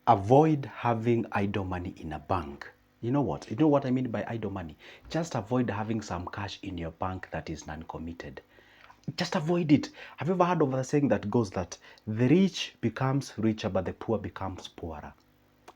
Avoid having idle money in a bank. You know what? You know what I mean by idle money? Just avoid having some cash in your bank that is non-committed. Just avoid it. Have you ever heard of the saying that goes that the rich becomes richer, but the poor becomes poorer?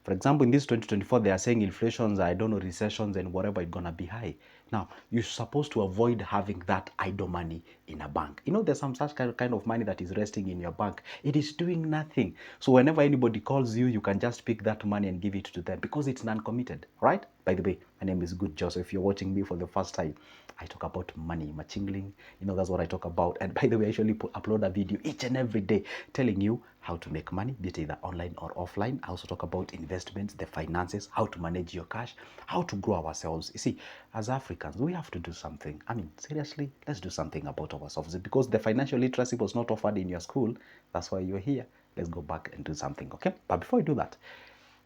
For example, in this 2024, they are saying inflations, I don't know, recessions and whatever, it's gonna be high. Now, you're supposed to avoid having that idle money in a bank. You know, there's some such kind of money that is resting in your bank. It is doing nothing. So whenever anybody calls you, you can just pick that money and give it to them because it's non-committed, right? By the way, my name is Good Joseph. If you're watching me for the first time, I talk about money, machingling. You know, that's what I talk about. And by the way, I usually upload a video each and every day telling you how to make money, be it either online or offline. I also talk about investments, the finances, how to manage your cash, how to grow ourselves. You see, as Africans, we have to do something. I mean, seriously, let's do something about ourselves. Because the financial literacy was not offered in your school, that's why you're here. Let's go back and do something, okay? But before I do that,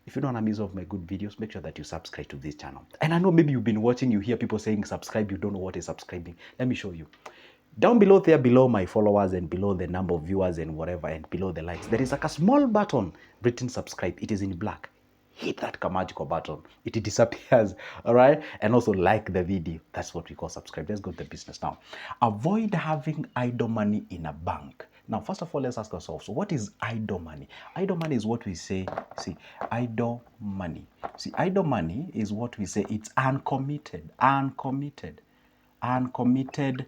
if you don't want to miss of my good videos, make sure that you subscribe to this channel. And I know maybe you've been watching, you hear people saying subscribe, you don't know what is subscribing. Let me show you. Down below there, below my followers and below the number of viewers and whatever, and below the likes, there is like a small button written subscribe. It is in black. Hit that magical button. It disappears, all right? And also like the video. That's what we call subscribe. Let's go to the business now. Avoid having idle money in a bank. Now, first of all, let's ask ourselves, so what is idle money? Idle money is what we say, see, idle money. See, idle money is what we say, it's uncommitted, uncommitted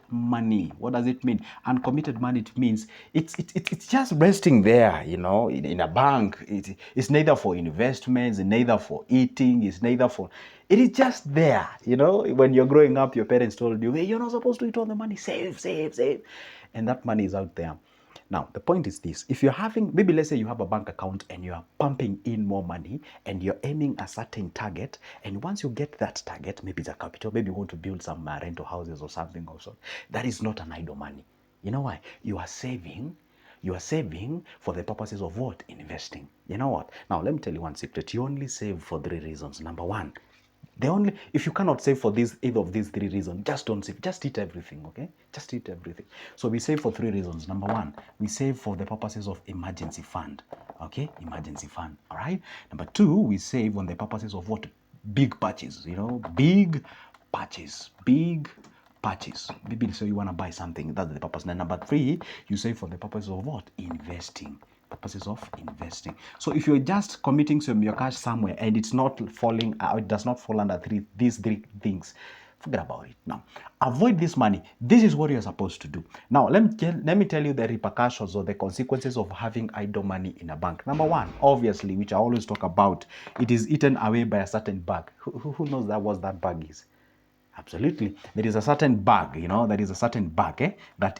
money. What does it mean? Uncommitted money, it means it's just resting there, you know, in a bank. It's neither for investments, neither for eating, it's neither for, it is just there, you know. When you're growing up, your parents told you, hey, you're not supposed to eat all the money, save, save, save. And that money is out there. Now, the point is this. If you're having, maybe let's say you have a bank account and you are pumping in more money and you're aiming a certain target, and once you get that target, maybe it's a capital, maybe you want to build some rental houses or something also, that is not an idle money. You know why? You are saving for the purposes of what? Investing. You know what? Now, let me tell you one secret. You only save for 3 reasons. Number one, if you cannot save for either of these 3 reasons, just don't save. Just eat everything, okay? Just eat everything. So we save for 3 reasons. Number one, we save for the purposes of emergency fund, okay? Emergency fund, all right? Number two, we save on the purposes of what? Big purchase, you know? Big purchase. Maybe so you want to buy something, that's the purpose. Then number three, you save for the purpose of what? Investing. Purposes of investing. So if you're just committing some your cash somewhere and it's not falling, it does not fall under these three things, forget about it. Now, avoid this money. This is what you're supposed to do. Now, let me tell you the repercussions or the consequences of having idle money in a bank. Number one, obviously, which I always talk about, it is eaten away by a certain bug. Who knows what that bug is? Absolutely. There is a certain bug, you know, that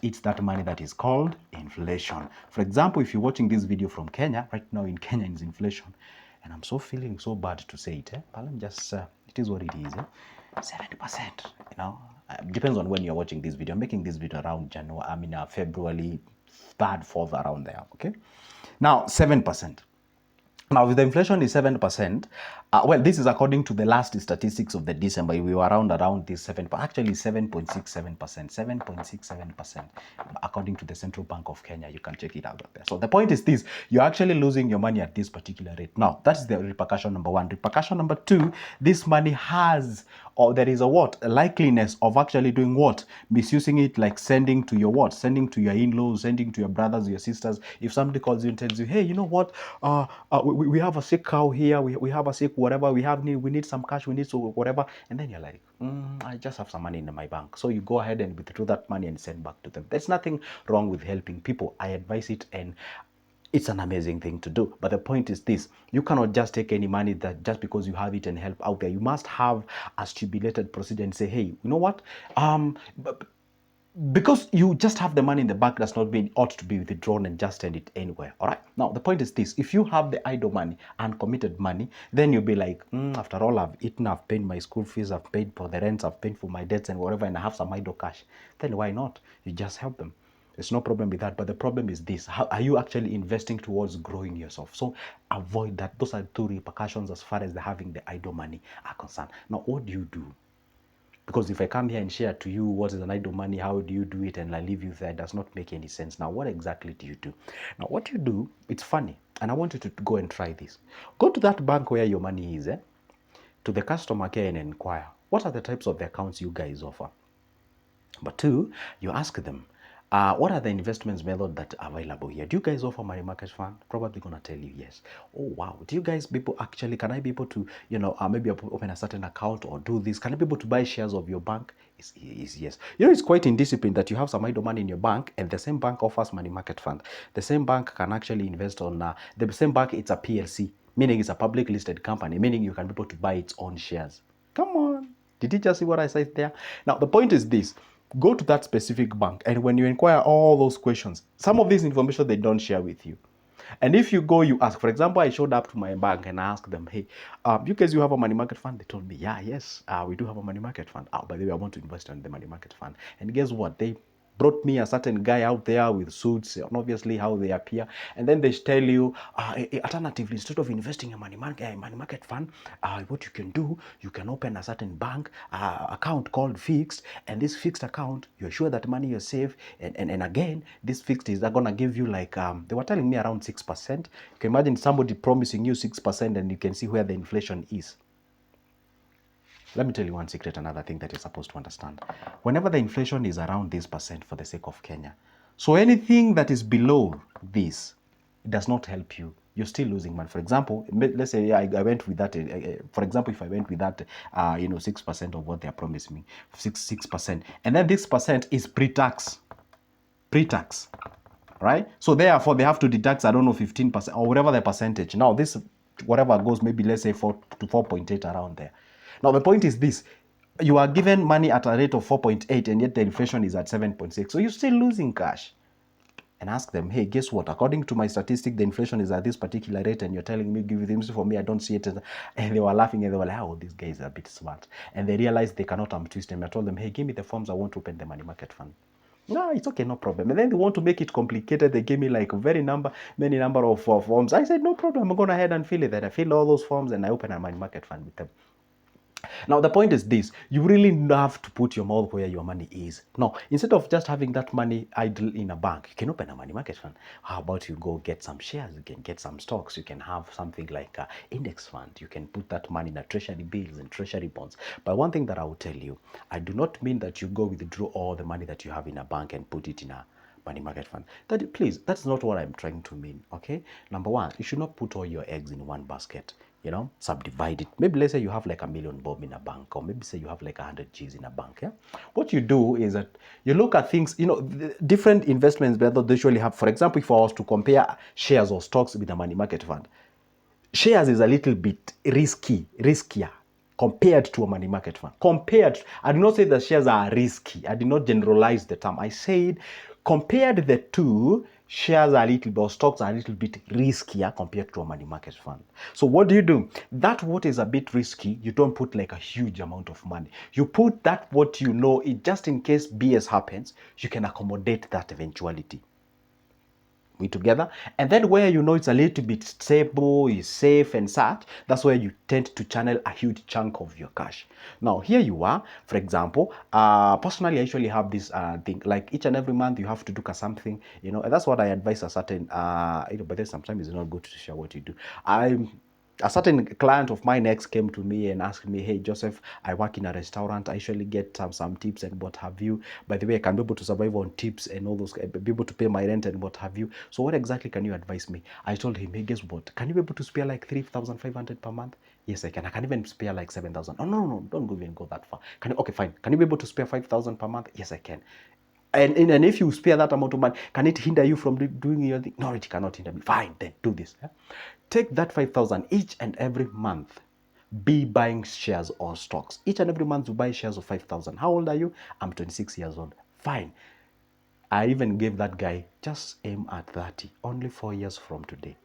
eats that money that is called inflation. For example, if you're watching this video from Kenya, right now in Kenya is inflation. And I'm so feeling so bad to say it, but let me just, it is what it is, 70%, you know. Depends on when you're watching this video. I'm making this video around February 3rd, 4th, around there, okay? Now, 7%. Now, if the inflation is 7%, well, this is according to the last statistics of the December. We were around this 7, actually 7.67%, 7.67%, according to the Central Bank of Kenya. You can check it out there. So the point is this: you're actually losing your money at this particular rate. Now, that's the repercussion number one. Repercussion number two: this money has, or there is a what? A likeliness of actually doing what? Misusing it, like sending to your what? Sending to your in-laws, sending to your brothers, your sisters. If somebody calls you and tells you, hey, you know what? We have a sick cow here. We have a sick whatever. We need some cash. We need so whatever. And then you're like, I just have some money in my bank. So you go ahead and withdraw that money and send back to them. There's nothing wrong with helping people. I advise it, and it's an amazing thing to do. But the point is this: you cannot just take any money that just because you have it and help out there. You must have a stipulated procedure and say, hey, you know what? Because you just have the money in the bank does not mean it ought to be withdrawn and just send it anywhere. All right. Now, the point is this: if you have the idle money, uncommitted money, then you'll be like, after all, I've eaten, I've paid my school fees, I've paid for the rents, I've paid for my debts and whatever, and I have some idle cash. Then why not? You just help them. There's no problem with that. But the problem is this: how are you actually investing towards growing yourself? So avoid that. Those are two repercussions as far as having the idle money are concerned. Now, what do you do? Because if I come here and share to you what is an idle money, how do you do it, and I leave you there, it does not make any sense. Now, what exactly do you do? Now, what you do, it's funny, and I want you to go and try this. Go to that bank where your money is, to the customer care and inquire, what are the types of the accounts you guys offer? But two, you ask them, what are the investments method that are available here? Do you guys offer money market fund? Probably gonna tell you yes. Oh wow. Do you guys people actually, can I be able to, maybe open a certain account or do this? Can I be able to buy shares of your bank? Is yes. It's quite indisciplined that you have some idle money in your bank and the same bank offers money market fund. The same bank can actually invest on, the same bank, it's a PLC, meaning it's a public listed company, meaning you can be able to buy its own shares. Come on. Did you just see what I said there? Now, the point is this. Go to that specific bank, and when you inquire all those questions, some of this information they don't share with you. And if you go, you ask. For example, I showed up to my bank and I asked them, hey, you guys, you have a money market fund? They told me, yeah, yes, we do have a money market fund. By the way, I want to invest in the money market fund. And guess what? They brought me a certain guy out there with suits, and obviously how they appear. And then they tell you, alternatively, instead of investing in money market fund, what you can do, you can open a certain bank account called fixed. And this fixed account, you're sure that money you're safe. And again, this fixed is going to give you like, they were telling me around 6%. You can imagine somebody promising you 6% and you can see where the inflation is. Let me tell you one secret, another thing that you're supposed to understand. Whenever the inflation is around this percent for the sake of Kenya, so anything that is below this, it does not help you. You're still losing money. For example, let's say I went with that. For example, if I went with that, 6% of what they are promising me, 6%, and then this percent is pre-tax, right? So therefore, they have to deduct, I don't know, 15% or whatever the percentage. Now this, whatever goes, maybe let's say 4 to 4.8 around there. Now, the point is this. You are given money at a rate of 4.8 and yet the inflation is at 7.6. So you're still losing cash. And ask them, hey, guess what? According to my statistic, the inflation is at this particular rate and you're telling me, give this for me, I don't see it. And they were laughing and they were like, oh, these guys are a bit smart. And they realized they cannot twist them. I told them, hey, give me the forms, I want to open the money market fund. No, it's okay, no problem. And then they want to make it complicated. They gave me like many number of forms. I said, no problem, I'm going ahead and fill it. And I fill all those forms and I open a money market fund with them. Now, the point is this. You really have to put your mouth where your money is. Now, instead of just having that money idle in a bank, you can open a money market fund. How about you go get some shares? You can get some stocks. You can have something like an index fund. You can put that money in a treasury bills and treasury bonds. But one thing that I will tell you, I do not mean that you go withdraw all the money that you have in a bank and put it in a money market fund. Please, that's not what I'm trying to mean, okay? Number one, you should not put all your eggs in one basket. Subdivide it. Maybe let's say you have like a million bob in a bank, or maybe say you have like 100 G's in a bank. Yeah. What you do is that you look at things, different investments methods they usually have. For example, if I was to compare shares or stocks with a money market fund, shares is a little bit riskier compared to a money market fund. I did not say that shares are risky. I did not generalize the term. I said compared the two, shares are a little bit, or stocks are a little bit riskier compared to a money market fund. So what do? That what is a bit risky, you don't put like a huge amount of money. You put that what it just in case BS happens, you can accommodate that eventuality. We together? And then where it's a little bit stable, is safe and such, that's where you tend to channel a huge chunk of your cash. Now here you are, for example, personally I usually have this thing, like each and every month you have to do something, and that's what I advise a certain, but then sometimes it's not good to share what you do. A certain client of mine ex came to me and asked me, hey, Joseph, I work in a restaurant. I usually get some tips and what have you. By the way, I can be able to survive on tips and all those, be able to pay my rent and what have you. So what exactly can you advise me? I told him, hey, guess what? Can you be able to spare like 3,500 per month? Yes, I can. I can even spare like 7,000. Oh, no, don't even go that far. Okay, fine. Can you be able to spare 5,000 per month? Yes, I can. And if you spare that amount of money, can it hinder you from doing your thing? No, it cannot hinder me. Fine, then do this. Yeah? Take that 5,000 each and every month. Be buying shares or stocks. Each and every month you buy shares of 5,000. How old are you? I'm 26 years old. Fine. I even gave that guy, just aim at 30, only 4 years from today.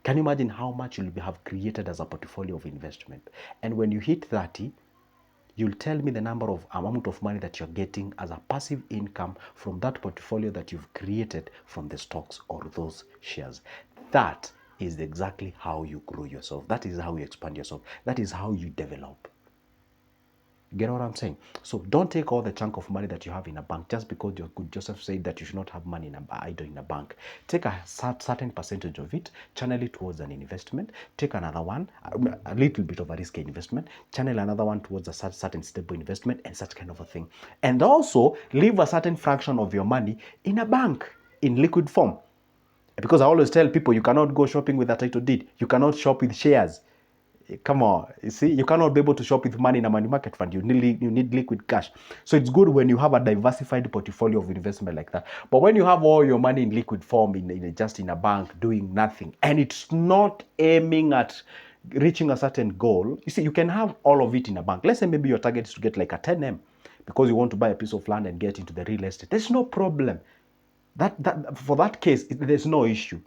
Can you imagine how much you'll have created as a portfolio of investment? And when you hit 30, you'll tell me the amount of money that you're getting as a passive income from that portfolio that you've created from the stocks or those shares. That is exactly how you grow yourself. That is how you expand yourself. That is how you develop. Get what I'm saying? So don't take all the chunk of money that you have in a bank just because your good Joseph said that you should not have money in idle in a bank. Take a certain percentage of it, channel it towards an investment. Take another one, a little bit of a risky investment, channel another one towards a certain stable investment and such kind of a thing. And also leave a certain fraction of your money in a bank in liquid form. Because I always tell people you cannot go shopping with a title deed. You cannot shop with shares. Come on, you see, you cannot be able to shop with money in a money market fund. You need liquid cash. So it's good when you have a diversified portfolio of investment like that. But when you have all your money in liquid form, just in a bank, doing nothing, and it's not aiming at reaching a certain goal, you see, you can have all of it in a bank. Let's say maybe your target is to get like a 10M because you want to buy a piece of land and get into the real estate. There's no problem. For that case, there's no issue.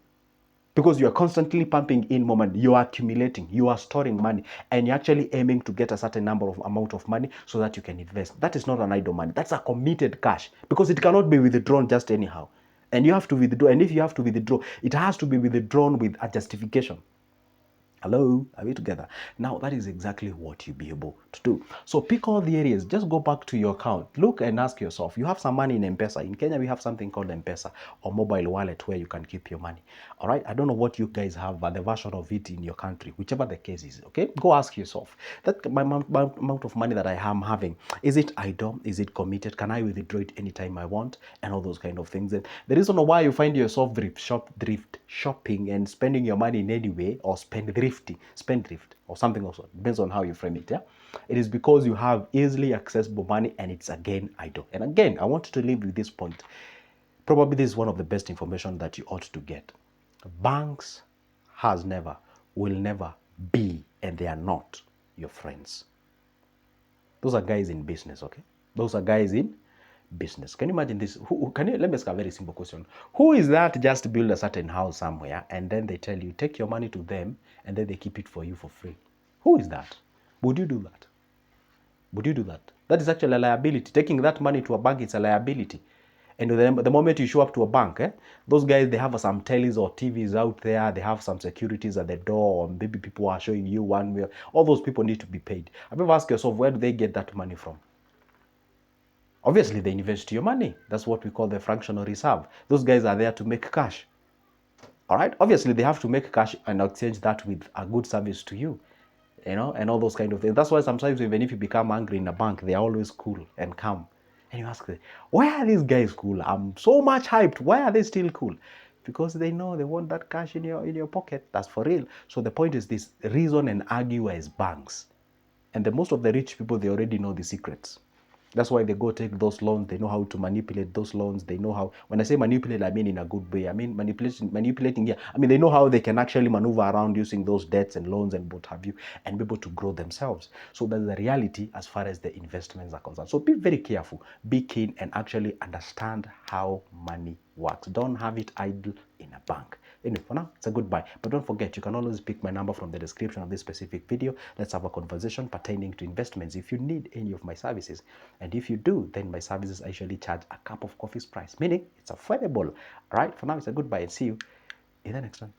Because you are constantly pumping in more money, you are accumulating, you are storing money, and you're actually aiming to get a certain amount of money so that you can invest. That is not an idle money. That's a committed cash because it cannot be withdrawn just anyhow. And you have to withdraw. And if you have to withdraw, it has to be withdrawn with a justification. Hello, are we together? Now that is exactly what you'll be able to do. So pick all the areas, just go back to your account, look and ask yourself, you have some money in M-Pesa. In Kenya, we have something called M-Pesa or mobile wallet where you can keep your money. All right, I don't know what you guys have, but the version of it in your country, whichever the case is, okay? Go ask yourself, that my amount of money that I am having, is it idle? Is it committed? Can I withdraw it anytime I want? And all those kind of things. And the reason why you find yourself drift shopping and spending your money in any way or spendthrift or something also, depends on how you frame it, yeah? It is because you have easily accessible money and it's again idle. And again, I want you to leave with this point. Probably this is one of the best information that you ought to get. Banks has never, will never be, and they are not your friends. Those are guys in business, okay? Those are guys in business. Can you imagine this? Let me ask a very simple question. Who is that just build a certain house somewhere and then they tell you, take your money to them and then they keep it for you for free? Who is that? Would you do that? Would you do that? That is actually a liability. Taking that money to a bank, it's a liability. And the moment you show up to a bank, those guys, they have some tellies or TVs out there. They have some securities at the door, or maybe people are showing you one way. All those people need to be paid. Have you ever asked yourself, where do they get that money from? Obviously, they invest your money. That's what we call the fractional reserve. Those guys are there to make cash. All right? Obviously, they have to make cash and exchange that with a good service to you, and all those kind of things. That's why sometimes even if you become angry in a bank, they're always cool and calm. And you ask them, why are these guys cool? I'm so much hyped. Why are they still cool? Because they know they want that cash in your pocket. That's for real. So the point is this: reason and argue as banks. And most of the rich people, they already know the secrets. That's why they go take those loans. They know how to manipulate those loans. They know how, when I say manipulate, I mean in a good way. I mean manipulating, yeah. I mean, they know how they can actually maneuver around using those debts and loans and what have you and be able to grow themselves. So that's the reality as far as the investments are concerned. So be very careful, be keen, and actually understand how money works. Don't have it idle in a bank. Anyway, for now, it's a goodbye. But don't forget, you can always pick my number from the description of this specific video. Let's have a conversation pertaining to investments if you need any of my services. And if you do, then my services actually charge a cup of coffee's price, meaning it's affordable. All right, for now, it's a goodbye and see you in the next one.